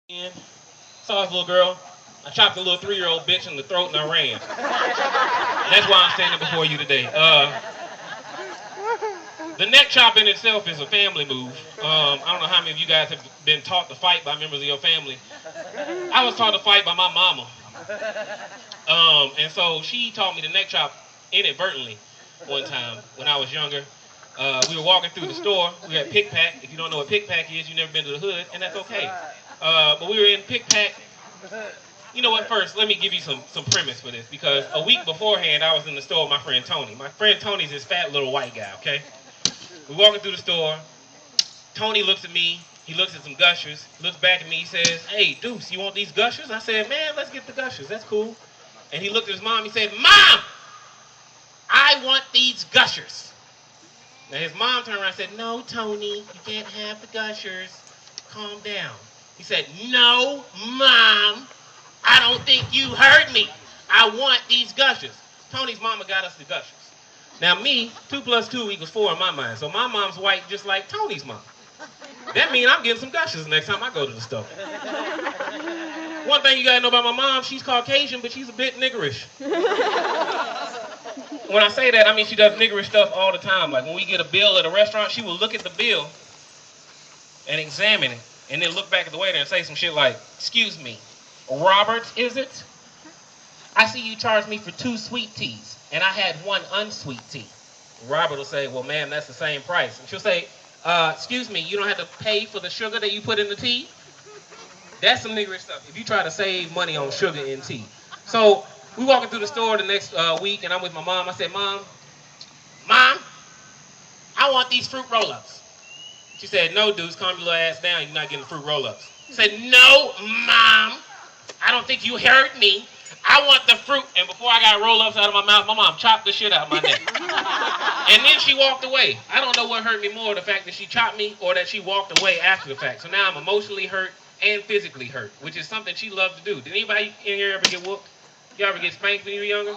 in, saw this little girl. I chopped a little 3-year-old bitch in the throat and I ran. That's why I'm standing before you today. The neck chop in itself is a family move. I don't know how many of you guys have been taught to fight by members of your family. I was taught to fight by my mama. And so she taught me the neck chop inadvertently one time when I was younger. We were walking through the store. We had Pick Pack. If you don't know what Pick Pack is, you've never been to the hood, and that's okay. But we were in Pick Pack. You know what, first, let me give you some premise for this, because a week beforehand, I was in the store with my friend Tony. My friend Tony's this fat little white guy, okay? We're walking through the store. Tony looks at me. He looks at some Gushers. Looks back at me. He says, "Hey, Deuce, you want these Gushers?" I said, "Man, let's get the Gushers. That's cool." And he looked at his mom. He said, "Mom, I want these Gushers." Now, his mom turned around and said, "No, Tony, you can't have the Gushers. Calm down." He said, "No, Mom, I don't think you heard me. I want these Gushers." Tony's mama got us the Gushers. Now, me, 2 + 2 = 4 in my mind. So my mom's white just like Tony's mom. That means I'm getting some Gushers next time I go to the store. One thing you gotta know about my mom, she's Caucasian, but she's a bit niggerish. When I say that, I mean she does niggerish stuff all the time. Like when we get a bill at a restaurant, she will look at the bill and examine it, and then look back at the waiter and say some shit like, "Excuse me, Robert, is it? I see you charged me for 2 sweet teas, and I had 1 unsweet tea." Robert will say, "Well, ma'am, that's the same price." And she'll say, "Excuse me, you don't have to pay for the sugar that you put in the tea?" That's some niggerish stuff, if you try to save money on sugar in tea. So we walking through the store the next week, and I'm with my mom. I said, Mom, I want these fruit roll-ups." She said, "No, dudes, calm your little ass down. You're not getting fruit roll-ups." I said, "No, Mom, I don't think you heard me. I want the fruit." And before I got roll-ups out of my mouth, my mom chopped the shit out of my neck. And then she walked away. I don't know what hurt me more, the fact that she chopped me or that she walked away after the fact. So now I'm emotionally hurt and physically hurt, which is something she loved to do. Did anybody in here ever get whooped? You ever get spanked when you were younger?